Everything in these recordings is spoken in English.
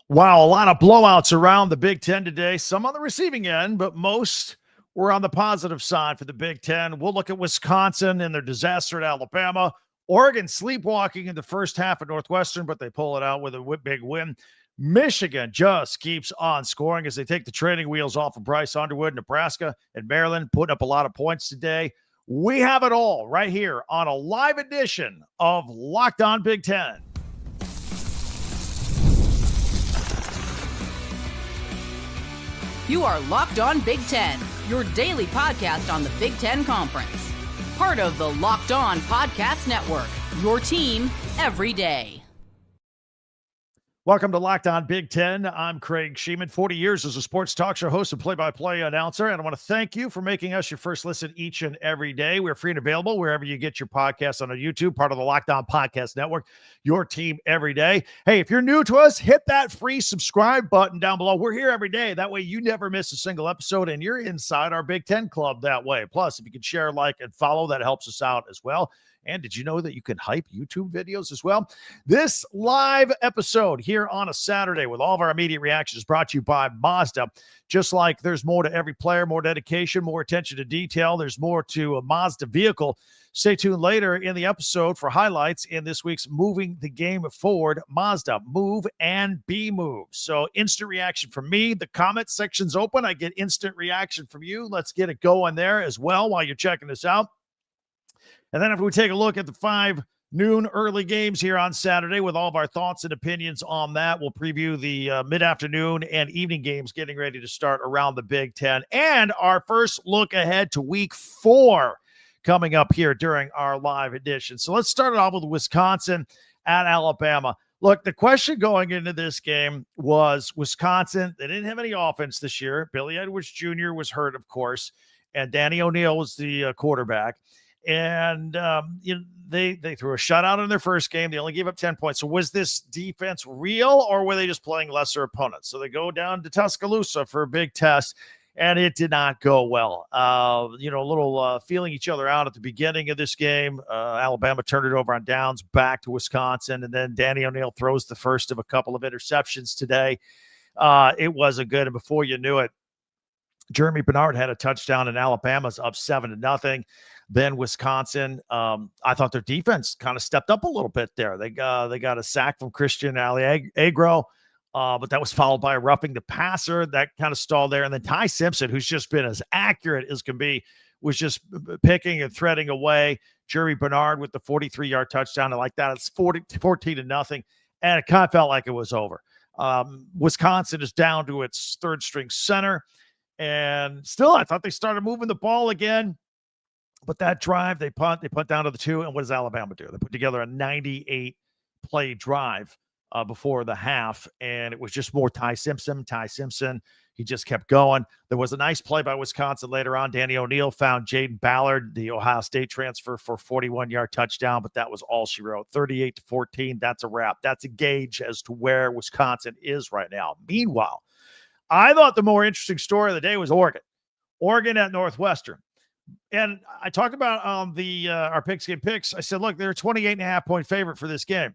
Wow, a lot of blowouts around the Big Ten today. Some on the receiving end, but most were on the positive side for the Big Ten. We'll look at Wisconsin and their disaster at Alabama. Oregon sleepwalking in the first half at Northwestern, but they pull it out with a big win. Michigan just keeps on scoring as they take the training wheels off of Bryce Underwood. Nebraska and Maryland putting up a lot of points today. We have it all right here on a live edition of Locked On Big Ten. You are Locked On Big Ten, your daily podcast on the Big Ten Conference. Part of the Locked On Podcast Network, your team every day. Welcome to Locked On Big Ten. I'm Craig Sheeman, 40 years as a sports talk show host and play-by-play announcer, and I want to thank you for making us your first listen each and every day. We're free and available wherever you get your podcasts on YouTube, part of the Locked On Podcast Network, your team every day. Hey, if you're new to us, hit that free subscribe button down below. We're here every day. That way you never miss a single episode, and you're inside our Big Ten club that way. Plus, if you can share, like, and follow, that helps us out as well. And did you know that you can hype YouTube videos as well? This live episode here on a Saturday with all of our immediate reactions brought to you by Mazda. Just like there's more to every player, more dedication, more attention to detail, there's more to a Mazda vehicle. Stay tuned later in the episode for highlights in this week's Moving the Game Forward Mazda Move and Be Moved. So instant reaction from me. The comment section's open. I get instant reaction from you. Let's get it going there as well while you're checking this out. And then if we take a look at the 5 noon early games here on Saturday with all of our thoughts and opinions on that, we'll preview the mid-afternoon and evening games getting ready to start around the Big Ten. And our first look ahead to week 4 coming up here during our live edition. So let's start it off with Wisconsin at Alabama. Look, the question going into this game was Wisconsin. They didn't have any offense this year. Billy Edwards Jr. was hurt, of course, and Danny O'Neal was the quarterback. And they threw a shutout in their first game. They only gave up 10 points. So was this defense real, or were they just playing lesser opponents? So they go down to Tuscaloosa for a big test, and it did not go well. A little feeling each other out at the beginning of this game. Alabama turned it over on downs back to Wisconsin, and then Danny O'Neal throws the first of a couple of interceptions today. It wasn't good, and before you knew it, Jeremy Bernard had a touchdown, and Alabama's up 7-0. Then Wisconsin, I thought their defense kind of stepped up a little bit there. They got a sack from Christian Alliagro, but that was followed by a roughing the passer. That kind of stalled there. And then Ty Simpson, who's just been as accurate as can be, was just picking and threading away. Jeremy Bernard with the 43-yard touchdown. And like that, it's 14-0. And it kind of felt like it was over. Wisconsin is down to its third-string center. And still, I thought they started moving the ball again. But that drive, they punt down to the 2, and what does Alabama do? They put together a 98-play drive before the half, and it was just more Ty Simpson. He just kept going. There was a nice play by Wisconsin later on. Danny O'Neal found Jaden Ballard, the Ohio State transfer, for a 41-yard touchdown, but that was all she wrote. 38-14, that's a wrap. That's a gauge as to where Wisconsin is right now. Meanwhile, I thought the more interesting story of the day was Oregon at Northwestern. And I talked about our Pigskin Picks. I said, look, they're a 28.5-point favorite for this game.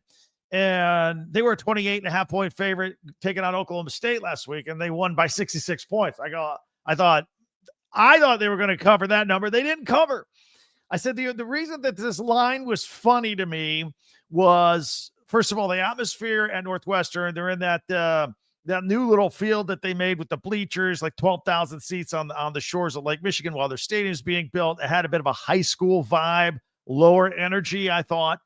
And they were a 28.5-point favorite taking on Oklahoma State last week, and they won by 66 points. I thought they were going to cover that number. They didn't cover. I said the reason that this line was funny to me was, first of all, the atmosphere at Northwestern. They're in that new little field that they made with the bleachers, like 12,000 seats on the shores of Lake Michigan while their stadium is being built. It had a bit of a high school vibe, lower energy, I thought,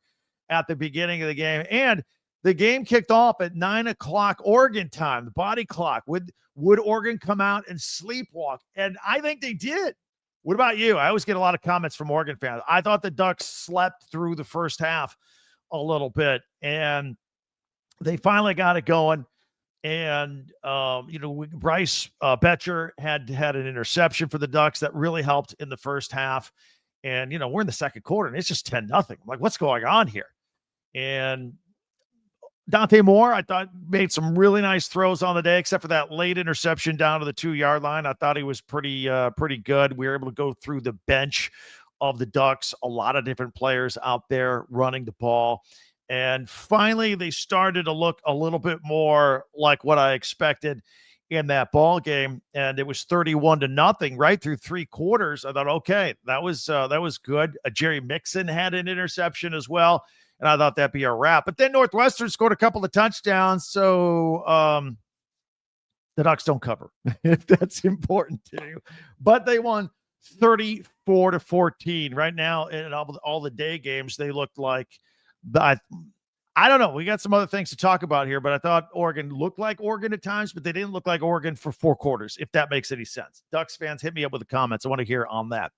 at the beginning of the game. And the game kicked off at 9 o'clock Oregon time, the body clock. Would Oregon come out and sleepwalk? And I think they did. What about you? I always get a lot of comments from Oregon fans. I thought the Ducks slept through the first half a little bit, and they finally got it going. And, Bryce Betcher had an interception for the Ducks that really helped in the first half. And, we're in the second quarter, and it's just 10-0. I'm like, what's going on here? And Dante Moore, I thought, made some really nice throws on the day, except for that late interception down to the 2-yard line. I thought he was pretty good. We were able to go through the bench of the Ducks, a lot of different players out there running the ball. And finally, they started to look a little bit more like what I expected in that ball game. And it was 31-0 right through 3 quarters. I thought, okay, that was good. Jerry Mixon had an interception as well. And I thought that'd be a wrap. But then Northwestern scored a couple of touchdowns. So the Ducks don't cover, if that's important to you. But they won 34-14. Right now, in all the day games, they looked like I don't know. We got some other things to talk about here, but I thought Oregon looked like Oregon at times, but they didn't look like Oregon for 4 quarters, if that makes any sense. Ducks fans, hit me up with the comments. I want to hear on that.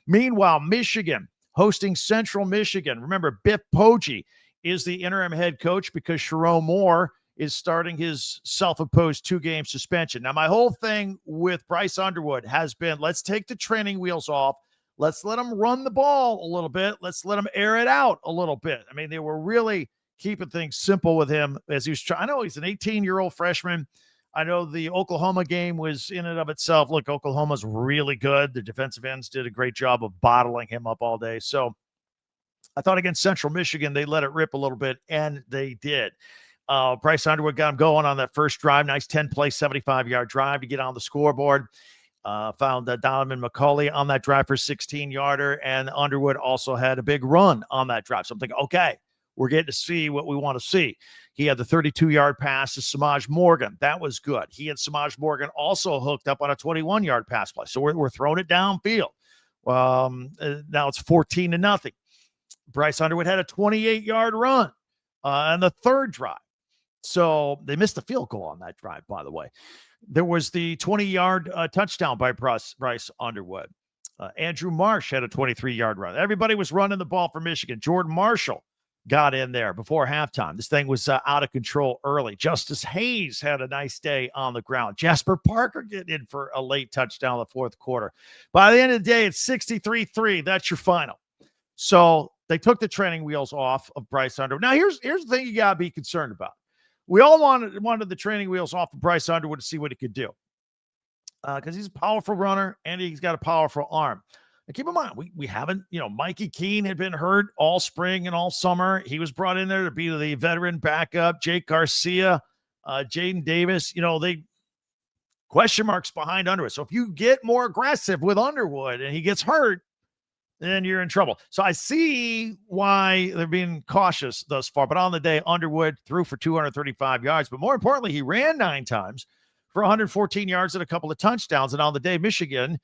Meanwhile, Michigan hosting Central Michigan. Remember, Biff Poggi is the interim head coach because Sherrone Moore is starting his self-imposed 2-game suspension. Now, my whole thing with Bryce Underwood has been, let's take the training wheels off. Let's let him run the ball a little bit. Let's let him air it out a little bit. I mean, they were really keeping things simple with him as he was trying. I know he's an 18-year-old freshman. I know the Oklahoma game was in and of itself. Look, Oklahoma's really good. The defensive ends did a great job of bottling him up all day. So I thought against Central Michigan, they let it rip a little bit, and they did. Bryce Underwood got him going on that first drive. Nice 10-play, 75-yard drive to get on the scoreboard. Found Donovan McCulley on that drive for 16-yarder, and Underwood also had a big run on that drive. So I'm thinking, okay, we're getting to see what we want to see. He had the 32-yard pass to Samaj Morgan. That was good. He and Samaj Morgan also hooked up on a 21-yard pass play. So we're throwing it downfield. Now it's 14-0. Bryce Underwood had a 28-yard run on the third drive. So they missed the field goal on that drive, by the way. There was the 20-yard touchdown by Bryce Underwood. Andrew Marsh had a 23-yard run. Everybody was running the ball for Michigan. Jordan Marshall got in there before halftime. This thing was out of control early. Justice Hayes had a nice day on the ground. Jasper Parker getting in for a late touchdown in the fourth quarter. By the end of the day, it's 63-3. That's your final. So they took the training wheels off of Bryce Underwood. Now, here's the thing you got to be concerned about. We all wanted the training wheels off of Bryce Underwood to see what he could do because he's a powerful runner and he's got a powerful arm. And keep in mind, we haven't, Mikey Keene had been hurt all spring and all summer. He was brought in there to be the veteran backup. Jake Garcia, Jaden Davis, they question marks behind Underwood. So if you get more aggressive with Underwood and he gets hurt, then you're in trouble. So I see why they're being cautious thus far. But on the day, Underwood threw for 235 yards. But more importantly, he ran 9 times for 114 yards and a couple of touchdowns. And on the day, Michigan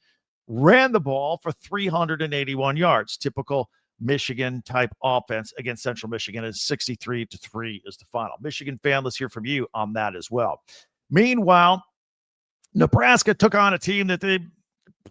ran the ball for 381 yards. Typical Michigan-type offense against Central Michigan. Is 63-3 is the final. Michigan fan, let's hear from you on that as well. Meanwhile, Nebraska took on a team that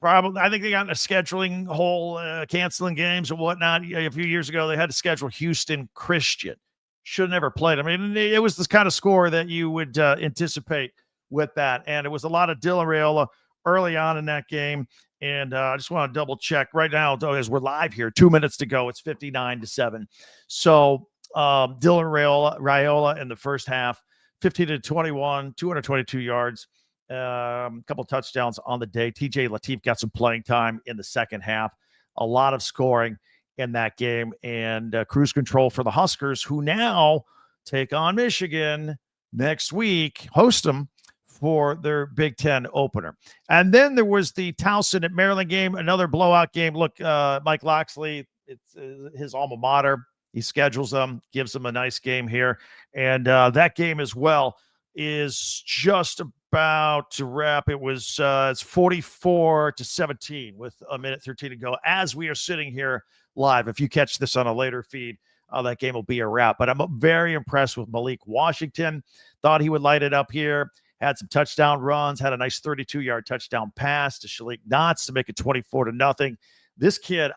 I think they got in a scheduling hole, canceling games and whatnot. A few years ago, they had to schedule Houston Christian. Should have never played. I mean, it was this kind of score that you would anticipate with that. And it was a lot of Dylan Raiola early on in that game. And I just want to double check right now as we're live here. 2 minutes to go. It's 59-7. So Dylan Raiola in the first half, 15-21, 222 yards. A couple touchdowns on the day. TJ Lateef got some playing time in the second half. A lot of scoring in that game, and cruise control for the Huskers, who now take on Michigan next week, host them for their Big Ten opener. And then there was the Towson at Maryland game, another blowout game. Look, Mike Loxley, it's his alma mater. He schedules them, gives them a nice game here. And that game as well is just about to wrap. It was it's 44-17 with a minute 13 to go as we are sitting here live. If you catch this on a later feed, that game will be a wrap. But I'm very impressed with Malik Washington. Thought he would light it up here. Had some touchdown runs. Had a nice 32-yard touchdown pass to Shalik Knotts to make it 24-0. This kid,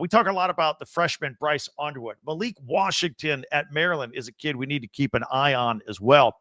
we talk a lot about the freshman Bryce Underwood. Malik Washington at Maryland is a kid we need to keep an eye on as well.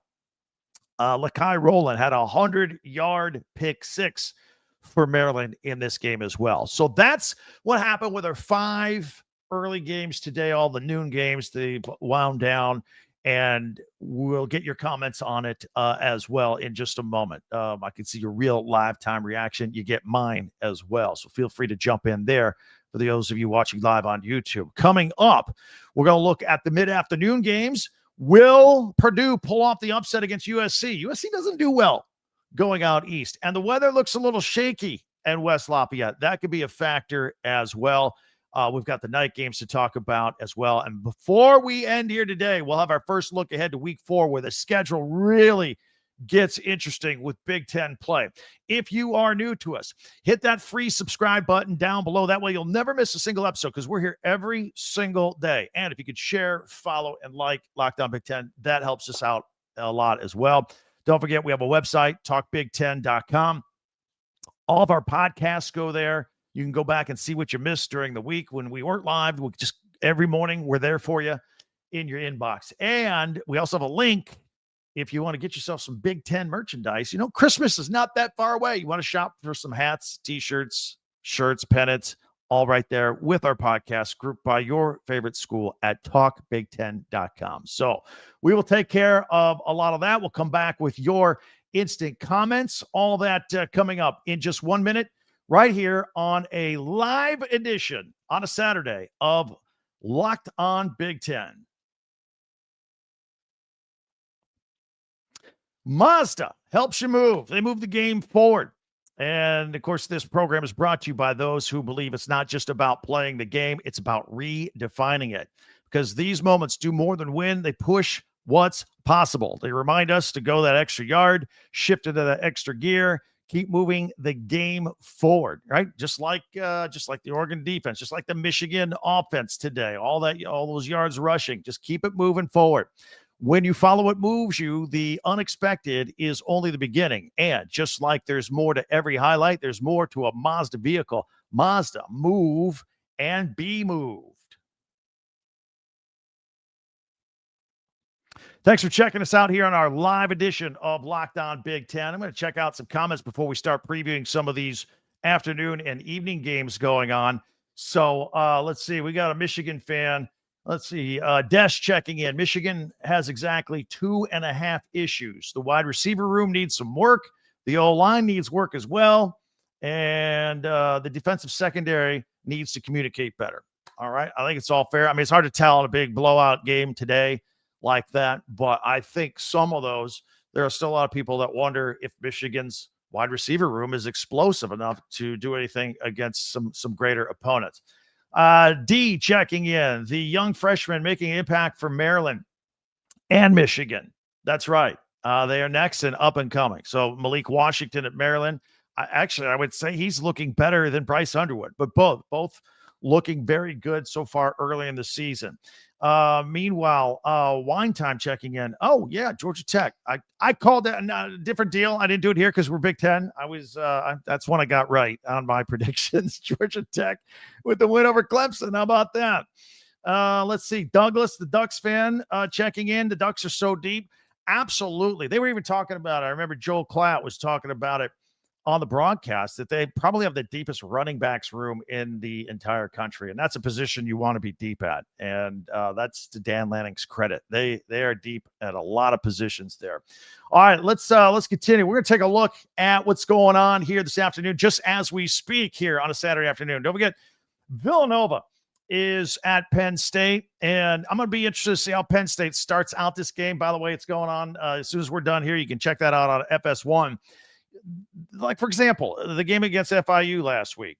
Lakai Rowland had a 100-yard pick six for Maryland in this game as well. So that's what happened with our 5 early games today, all the noon games. They wound down, and we'll get your comments on it as well in just a moment. I can see your real live time reaction. You get mine as well. So feel free to jump in there for those of you watching live on YouTube. Coming up, we're going to look at the mid-afternoon games. Will Purdue pull off the upset against USC? USC doesn't do well going out east, and the weather looks a little shaky in West Lafayette. That could be a factor as well. We've got the night games to talk about as well. And before we end here today, we'll have our first look ahead to week 4, where the schedule really gets interesting with Big Ten play. If you are new to us, hit that free subscribe button down below. That way you'll never miss a single episode, because we're here every single day. And if you could share, follow, and like Locked On Big Ten, that helps us out a lot as well. Don't forget, we have a website, talkbig10.com. All of our podcasts go there. You can go back and see what you missed during the week when we weren't live. We just every morning, we're there for you in your inbox. And we also have a link if you want to get yourself some Big Ten merchandise. You know, Christmas is not that far away. You want to shop for some hats, T-shirts, shirts, pennants, all right there with our podcast, grouped by your favorite school at talkbig10.com. So we will take care of a lot of that. We'll come back with your instant comments, all that coming up in just 1 minute, right here on a live edition on a Saturday of Locked On Big Ten. Mazda helps you move. They move the game forward. And, of course, this program is brought to you by those who believe it's not just about playing the game, it's about redefining it. Because these moments do more than win. They push what's possible. They remind us to go that extra yard, shift into that extra gear, keep moving the game forward, right? Just like the Oregon defense, just like the Michigan offense today, all those yards rushing, just keep it moving forward. When you follow what moves you, the unexpected is only the beginning. And just like there's more to every highlight, there's more to a Mazda vehicle. Mazda, move and be moved. Thanks for checking us out here on our live edition of Locked On Big Ten. I'm going to check out some comments before we start previewing some of these afternoon and evening games going on. So let's see. We got a Michigan fan. Let's see. Des checking in. Michigan has exactly 2.5 issues. The wide receiver room needs some work. The O-line needs work as well. And the defensive secondary needs to communicate better. All right. I think it's all fair. I mean, it's hard to tell in a big blowout game today like that, but I think some of those, there are still a lot of people that wonder if Michigan's wide receiver room is explosive enough to do anything against some greater opponents. D checking in. The young freshman making an impact for Maryland and Michigan. That's right. They are next and up and coming. So Malik Washington at Maryland. I would say he's looking better than Bryce Underwood, but both looking very good so far early in the season. Meanwhile, Wine Time checking in. Oh yeah, Georgia Tech. I called that a different deal. I didn't do it here because we're Big Ten. That's one I got right on my predictions. Georgia Tech with the win over Clemson. How about that? Let's see. Douglas, the Ducks fan, checking in. The Ducks are so deep. Absolutely. They were even talking about it. I remember Joel Klatt was talking about it on the broadcast, that they probably have the deepest running backs room in the entire country. And that's a position you want to be deep at. And that's to Dan Lanning's credit. They are deep at a lot of positions there. All right, let's continue. We're going to take a look at what's going on here this afternoon, just as we speak here on a Saturday afternoon. Don't forget, Villanova is at Penn State, and I'm going to be interested to see how Penn State starts out this game. By the way, it's going on as soon as we're done here. You can check that out on FS1. Like, for example, the game against FIU last week,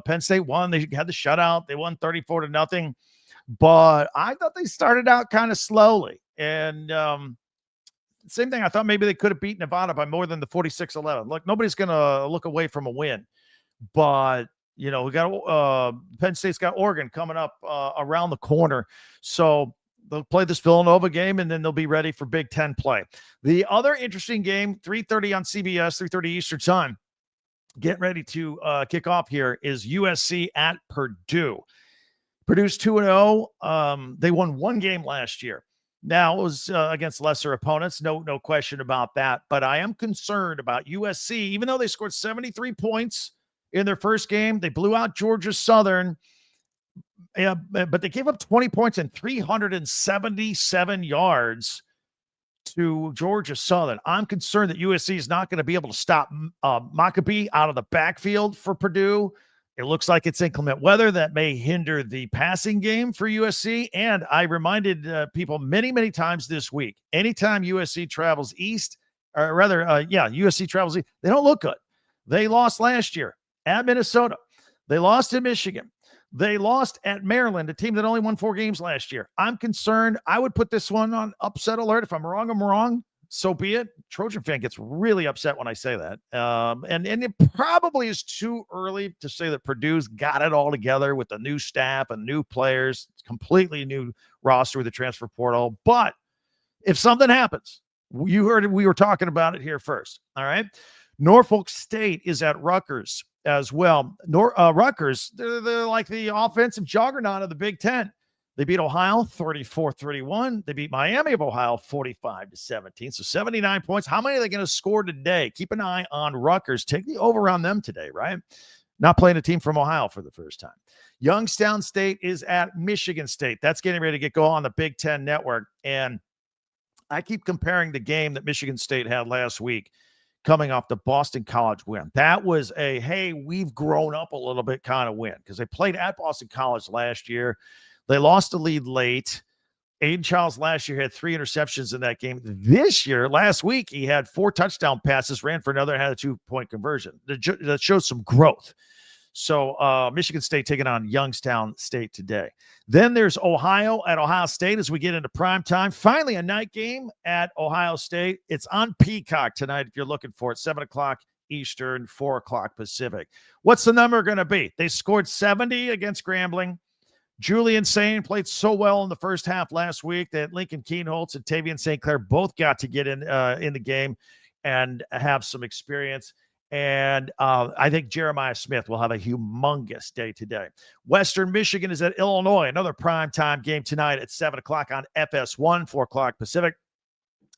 Penn State won. They had the shutout. They won 34-0. But I thought they started out kind of slowly. And same thing. I thought maybe they could have beat Nevada by more than the 46-11. Look, nobody's going to look away from a win. But, you know, we got Penn State's got Oregon coming up around the corner. So they'll play this Villanova game, and then they'll be ready for Big Ten play. The other interesting game, 3:30 on CBS, 3:30 Eastern time, getting ready to kick off here, is USC at Purdue. Purdue's 2-0. They won one game last year. Now, it was against lesser opponents, no question about that. But I am concerned about USC, even though they scored 73 points in their first game. They blew out Georgia Southern. Yeah, but they gave up 20 points and 377 yards to Georgia Southern. I'm concerned that USC is not going to be able to stop Maccabee out of the backfield for Purdue. It looks like it's inclement weather that may hinder the passing game for USC. And I reminded people many, many times this week, anytime USC travels east, or rather, USC travels east, they don't look good. They lost last year at Minnesota. They lost to Michigan. They lost at Maryland, a team that only won 4 games last year. I'm concerned. I would put this one on upset alert. If I'm wrong, I'm wrong. So be it. Trojan fan gets really upset when I say that. And it probably is too early to say that Purdue's got it all together with the new staff and new players, completely new roster with the transfer portal. But if something happens, you heard it, we were talking about it here first. All right. Norfolk State is at Rutgers as well. Rutgers, they're like the offensive juggernaut of the Big Ten. They beat Ohio 34-31. They beat Miami of Ohio 45-17. So 79 points. How many are they going to score today? Keep an eye on Rutgers. Take the over on them today, right? Not playing a team from Ohio for the first time. Youngstown State is at Michigan State. That's getting ready to get going on the Big Ten Network. And I keep comparing the game that Michigan State had last week coming off the Boston College win. That was a, hey, we've grown up a little bit kind of win because they played at Boston College last year. They lost the lead late. Aiden Childs last year had 3 interceptions in that game. This year, last week, he had 4 touchdown passes, ran for another, and had a 2-point conversion. That shows some growth. So Michigan State taking on Youngstown State today. Then there's Ohio at Ohio State as we get into prime time. Finally, a night game at Ohio State. It's on Peacock tonight if you're looking for it. 7 o'clock Eastern, 4 o'clock Pacific. What's the number going to be? They scored 70 against Grambling. Julian Sain played so well in the first half last week that Lincoln Keenholz and Tavian St. Clair both got to get in the game and have some experience. And I think Jeremiah Smith will have a humongous day today. Western Michigan is at Illinois, another primetime game tonight at 7 o'clock on FS1, 4 o'clock Pacific.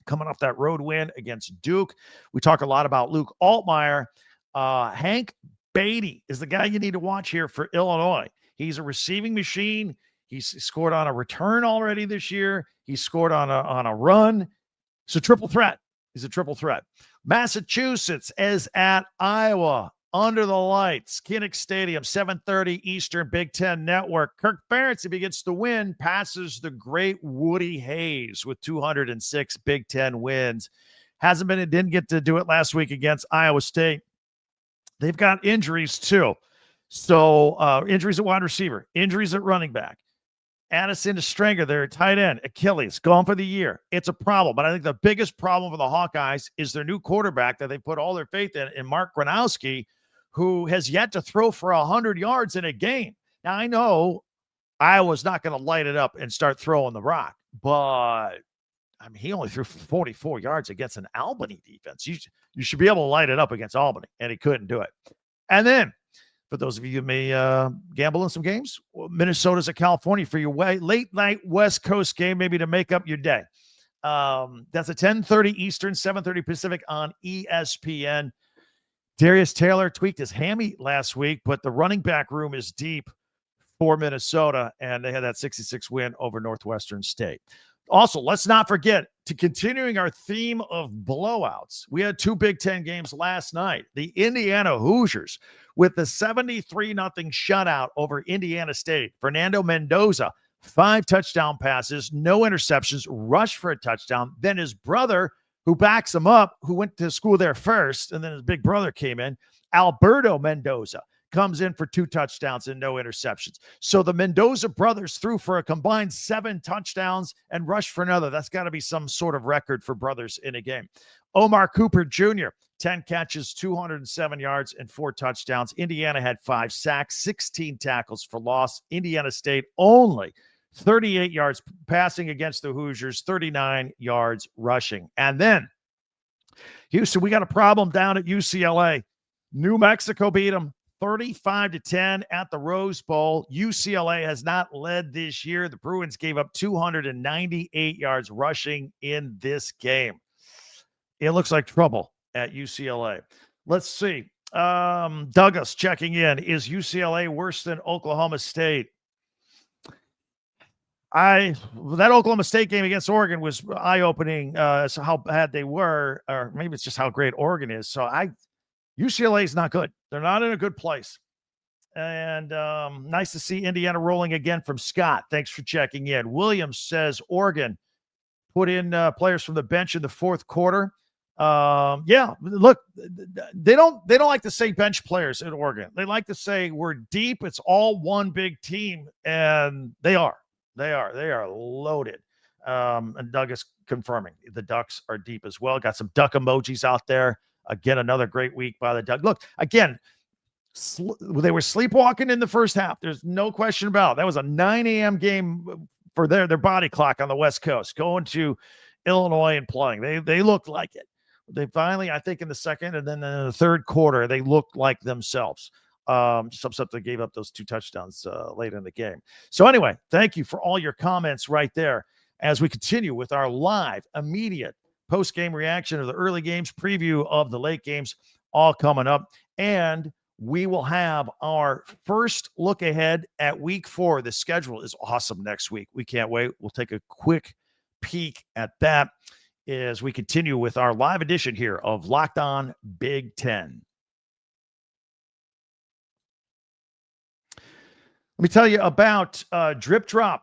Coming off that road win against Duke. We talk a lot about Luke Altmaier. Hank Beatty is the guy you need to watch here for Illinois. He's a receiving machine. He's scored on a return already this year. He scored on a run. It's a triple threat. He's a triple threat. Massachusetts is at Iowa under the lights. Kinnick Stadium, 7:30 Eastern, Big Ten Network. Kirk Ferentz, if he gets the win, passes the great Woody Hayes with 206 Big Ten wins. Didn't get to do it last week against Iowa State. They've got injuries too. So injuries at wide receiver, injuries at running back. Addison Stranger, their tight end, Achilles, gone for the year. It's a problem. But I think the biggest problem for the Hawkeyes is their new quarterback that they put all their faith in Mark Gronowski, who has yet to throw for 100 yards in a game. Now, I know Iowa's not going to light it up and start throwing the rock, but I mean, he only threw for 44 yards against an Albany defense. You should be able to light it up against Albany, and he couldn't do it. And then, for those of you who may gamble in some games, Minnesota's at California for your late night West Coast game, maybe to make up your day. That's a 10:30 Eastern, 7:30 Pacific on ESPN. Darius Taylor tweaked his hammy last week, but the running back room is deep for Minnesota, and they had that 66 win over Northwestern State. Also, let's not forget, to continuing our theme of blowouts, we had 2 Big Ten games last night. The Indiana Hoosiers with the 73-0 shutout over Indiana State. Fernando Mendoza, 5 touchdown passes, no interceptions, rushed for a touchdown. Then his brother, who backs him up, who went to school there first, and then his big brother came in, Alberto Mendoza, comes in for 2 touchdowns and no interceptions. So the Mendoza brothers threw for a combined 7 touchdowns and rushed for another. That's got to be some sort of record for brothers in a game. Omar Cooper Jr., 10 catches, 207 yards, and 4 touchdowns. Indiana had 5 sacks, 16 tackles for loss. Indiana State only 38 yards passing against the Hoosiers, 39 yards rushing. And then Houston, we got a problem down at UCLA. New Mexico beat them 35-10 at the Rose Bowl. UCLA has not led this year. The Bruins gave up 298 yards rushing in this game. It looks like trouble at UCLA. Let's see. Douglas checking in. Is UCLA worse than Oklahoma State? That Oklahoma State game against Oregon was eye-opening as to how bad they were, or maybe it's just how great Oregon is. So UCLA is not good. They're not in a good place. And nice to see Indiana rolling again from Scott. Thanks for checking in. Williams says Oregon put in players from the bench in the fourth quarter. Yeah, look, they don't like to say bench players in Oregon. They like to say we're deep. It's all one big team, and they are loaded. And Doug is confirming the Ducks are deep as well. Got some duck emojis out there. Again, another great week by the Ducks. Look, again, they were sleepwalking in the first half. There's no question about it. That was a 9 a.m. game for their body clock on the West Coast, going to Illinois and playing. They looked like it. They finally, I think, in the second and then in the third quarter, they looked like themselves. Except they gave up those 2 touchdowns late in the game. So anyway, thank you for all your comments right there as we continue with our live, immediate post-game reaction of the early games, preview of the late games, all coming up. And we will have our first look ahead at week 4. The schedule is awesome next week. We can't wait. We'll take a quick peek at that as we continue with our live edition here of Locked On Big Ten. Let me tell you about Drip Drop.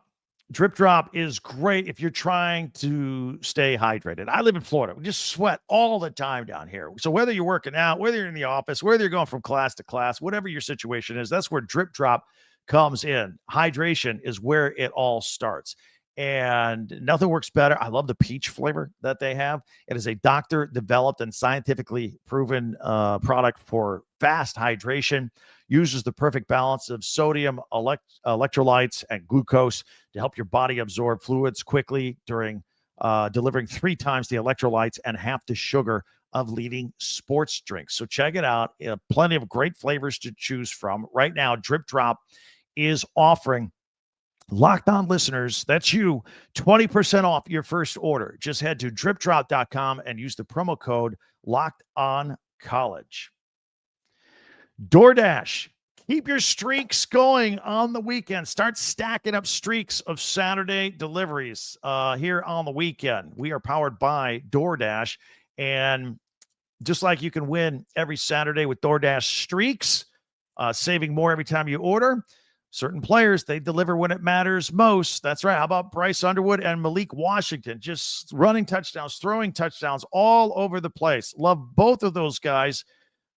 Drip Drop is great if you're trying to stay hydrated. I live in Florida. We just sweat all the time down here. So whether you're working out, whether you're in the office, whether you're going from class to class, whatever your situation is, that's where Drip Drop comes in. Hydration is where it all starts. And nothing works better. I love the peach flavor that they have. It is a doctor-developed and scientifically proven product for fast hydration. Uses the perfect balance of sodium, electrolytes, and glucose to help your body absorb fluids quickly during delivering 3 times the electrolytes and half the sugar of leading sports drinks. So check it out. Plenty of great flavors to choose from. Right now, Drip Drop is offering Locked On listeners, that's you, 20% off your first order. Just head to dripdrop.com and use the promo code LOCKEDONCollege. DoorDash, keep your streaks going on the weekend. Start stacking up streaks of Saturday deliveries here on the weekend. We are powered by DoorDash, and just like you can win every Saturday with DoorDash streaks, saving more every time you order, certain players, they deliver when it matters most. That's right. How about Bryce Underwood and Malik Washington? Just running touchdowns, throwing touchdowns all over the place. Love both of those guys.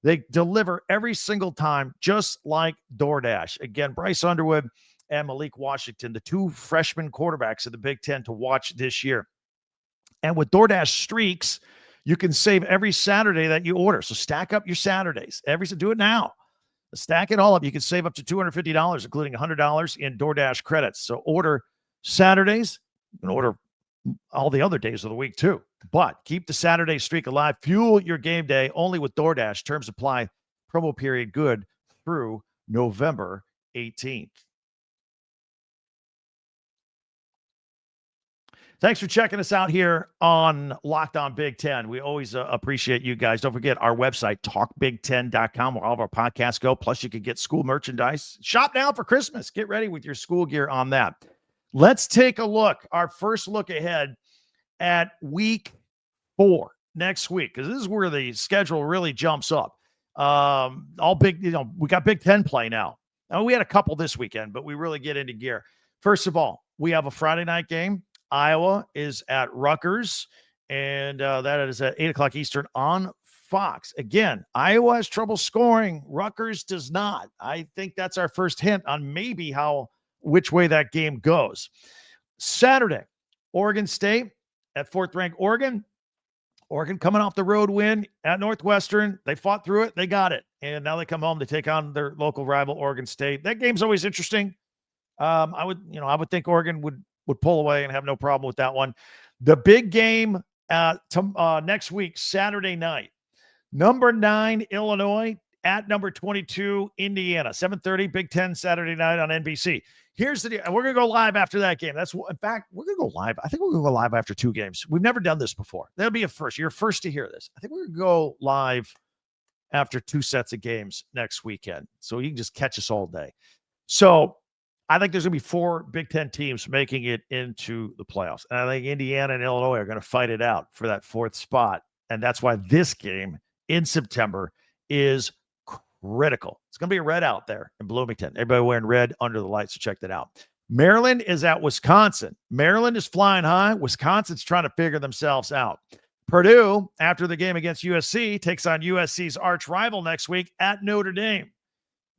They deliver every single time, just like DoorDash. Again, Bryce Underwood and Malik Washington, the 2 freshman quarterbacks of the Big Ten to watch this year. And with DoorDash streaks, you can save every Saturday that you order. So stack up your Saturdays. Do it now. Stack it all up. You can save up to $250, including $100 in DoorDash credits. So order Saturdays. You can order all the other days of the week too. But keep the Saturday streak alive. Fuel your game day only with DoorDash. Terms apply. Promo period good through November 18th. Thanks for checking us out here on Locked On Big Ten. We always appreciate you guys. Don't forget our website, talkbig10.com, where all of our podcasts go. Plus, you can get school merchandise. Shop now for Christmas. Get ready with your school gear on that. Let's take a look, our first look ahead at week 4 next week, because this is where the schedule really jumps up. All big, we got Big Ten play now. Now, we had a couple this weekend, but we really get into gear. First of all, we have a Friday night game. Iowa is at Rutgers, and that is at 8 o'clock Eastern on Fox. Again, Iowa has trouble scoring. Rutgers does not. I think that's our first hint on maybe which way that game goes. Saturday, Oregon State at 4th-ranked Oregon. Oregon coming off the road win at Northwestern. They fought through it. They got it. And now they come home to take on their local rival, Oregon State. That game's always interesting. I would think Oregon would pull away and have no problem with that one. The big game next week, Saturday night. Number 9, Illinois at number 22, Indiana. 7:30, Big Ten Saturday night on NBC. Here's the deal. We're going to go live after that game. In fact, we're going to go live. I think we're going to go live after 2 games. We've never done this before. That'll be a first. You're first to hear this. I think we're going to go live after 2 sets of games next weekend. So you can just catch us all day. So I think there's going to be 4 Big Ten teams making it into the playoffs. And I think Indiana and Illinois are going to fight it out for that 4th spot. And that's why this game in September is critical. It's going to be red out there in Bloomington. Everybody wearing red under the lights, so check that out. Maryland is at Wisconsin. Maryland is flying high. Wisconsin's trying to figure themselves out. Purdue, after the game against USC, takes on USC's arch rival next week at Notre Dame.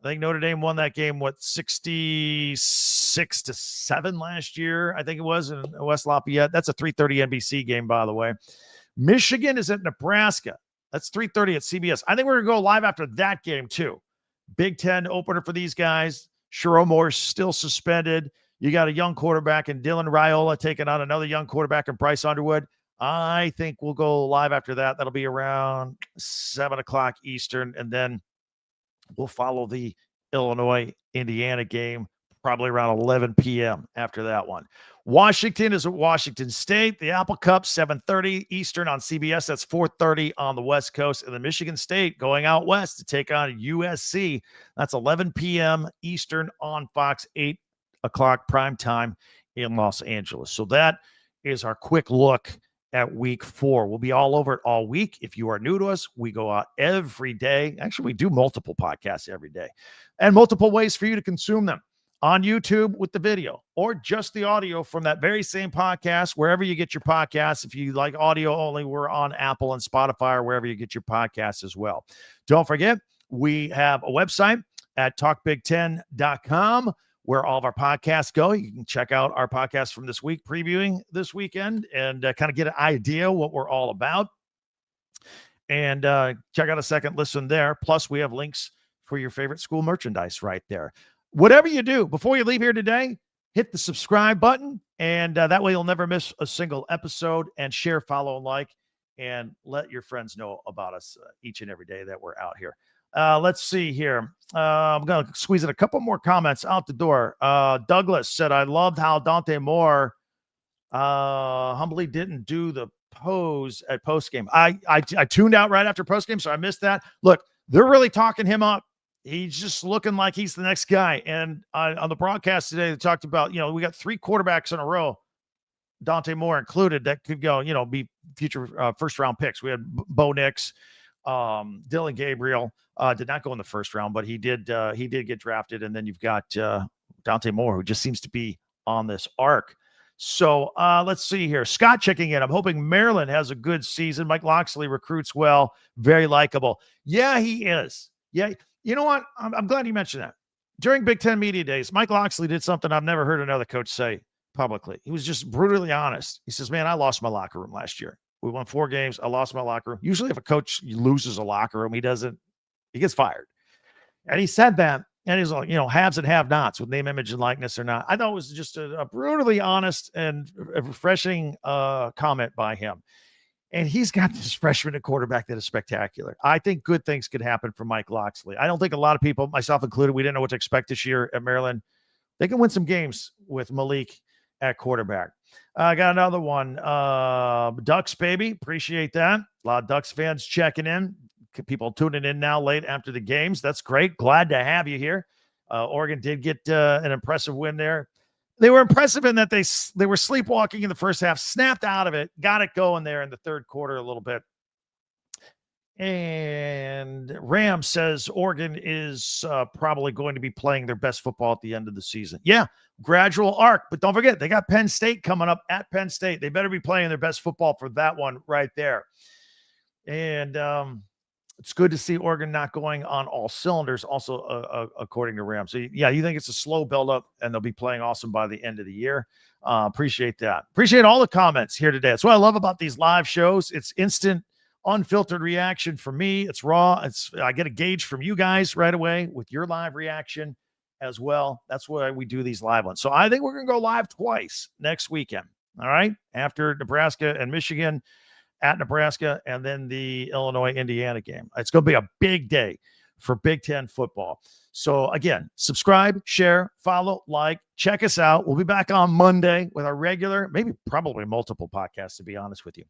I think Notre Dame won that game, 66-7 last year, I think it was, in West Lafayette. That's a 3:30 NBC game, by the way. Michigan is at Nebraska. That's 3:30 at CBS. I think we're going to go live after that game, too. Big Ten opener for these guys. Sherrone Moore is still suspended. You got a young quarterback in Dylan Raiola taking on another young quarterback in Bryce Underwood. I think we'll go live after that. That'll be around 7 o'clock Eastern, and then we'll follow the Illinois-Indiana game probably around 11 p.m. after that one. Washington is at Washington State. The Apple Cup, 7:30 Eastern on CBS. That's 4:30 on the West Coast. And the Michigan State going out west to take on USC. That's 11 p.m. Eastern on Fox, 8 o'clock prime time in Los Angeles. So that is our quick look at week 4. We'll be all over it all week. If you are new to us, we go out every day. Actually, we do multiple podcasts every day and multiple ways for you to consume them. On YouTube with the video or just the audio from that very same podcast, wherever you get your podcasts. If you like audio only, we're on Apple and Spotify or wherever you get your podcasts as well. Don't forget, we have a website at talkbig10.com where all of our podcasts go. You can check out our podcast from this week, previewing this weekend, and kind of get an idea what we're all about. And check out a second listen there. Plus, we have links for your favorite school merchandise right there. Whatever you do, before you leave here today, hit the subscribe button, and that way you'll never miss a single episode. And share, follow, and like, and let your friends know about us each and every day that we're out here. Let's see here. I'm going to squeeze in a couple more comments out the door. Douglas said, I loved how Dante Moore humbly didn't do the pose at postgame. I tuned out right after postgame, so I missed that. Look, they're really talking him up. He's just looking like he's the next guy. And on the broadcast today, they talked about, we got 3 quarterbacks in a row, Dante Moore included, that could go, be future first-round picks. We had Bo Nix, Dylan Gabriel did not go in the first round, but he did get drafted. And then you've got Dante Moore, who just seems to be on this arc. So let's see here. Scott checking in. I'm hoping Maryland has a good season. Mike Locksley recruits well, very likable. Yeah, he is. Yeah. You know what? I'm glad you mentioned that. During Big Ten Media Days, Mike Locksley did something I've never heard another coach say publicly. He was just brutally honest. He says, man, I lost my locker room last year. We won 4 games. I lost my locker room. Usually if a coach loses a locker room, he gets fired. And he said that, and he's like, haves and have-nots with name, image, and likeness or not. I thought it was just a brutally honest and a refreshing comment by him. And he's got this freshman at quarterback that is spectacular. I think good things could happen for Mike Locksley. I don't think a lot of people, myself included, we didn't know what to expect this year at Maryland. They can win some games with Malik at quarterback. I got another one. Ducks, baby. Appreciate that. A lot of Ducks fans checking in. People tuning in now late after the games. That's great. Glad to have you here. Oregon did get an impressive win there. They were impressive in that they were sleepwalking in the first half, snapped out of it, got it going there in the third quarter a little bit. And Ram says Oregon is probably going to be playing their best football at the end of the season. Yeah, gradual arc. But don't forget, they got Penn State coming up at Penn State. They better be playing their best football for that one right there. And it's good to see Oregon not going on all cylinders, also according to Ram. So, yeah, you think it's a slow buildup, and they'll be playing awesome by the end of the year. Appreciate that. Appreciate all the comments here today. That's what I love about these live shows. It's instant, unfiltered reaction for me. It's raw. I get a gauge from you guys right away with your live reaction as well. That's why we do these live ones. So I think we're going to go live twice next weekend. All right. After Nebraska and Michigan, at Nebraska, and then the Illinois-Indiana game. It's going to be a big day for Big Ten football. So, again, subscribe, share, follow, like, check us out. We'll be back on Monday with our regular, probably multiple podcasts, to be honest with you.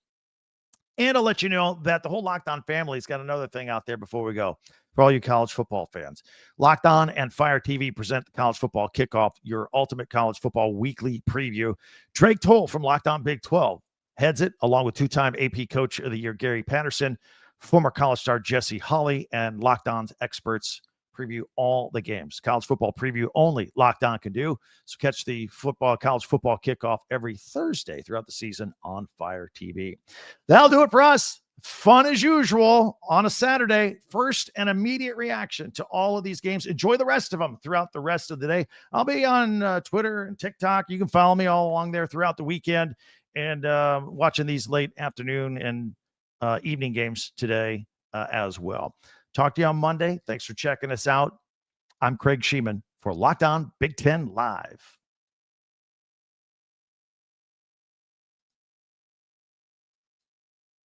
And I'll let you know that the whole Locked On family's got another thing out there before we go. For all you college football fans, Locked On and Fire TV present the College Football Kickoff, your ultimate college football weekly preview. Drake Toll from Locked On Big 12 heads it, along with 2-time AP Coach of the Year Gary Patterson, former college star Jesse Holley, and Locked On's experts preview all the games. College football preview only Locked On can do. So catch the college football kickoff every Thursday throughout the season on Fire TV. That'll do it for us. Fun as usual on a Saturday. First and immediate reaction to all of these games. Enjoy the rest of them throughout the rest of the day. I'll be on Twitter and TikTok. You can follow me all along there throughout the weekend and watching these late afternoon and evening games today as well. Talk to you on Monday. Thanks for checking us out. I'm Craig Sheeman for Locked On Big Ten Live.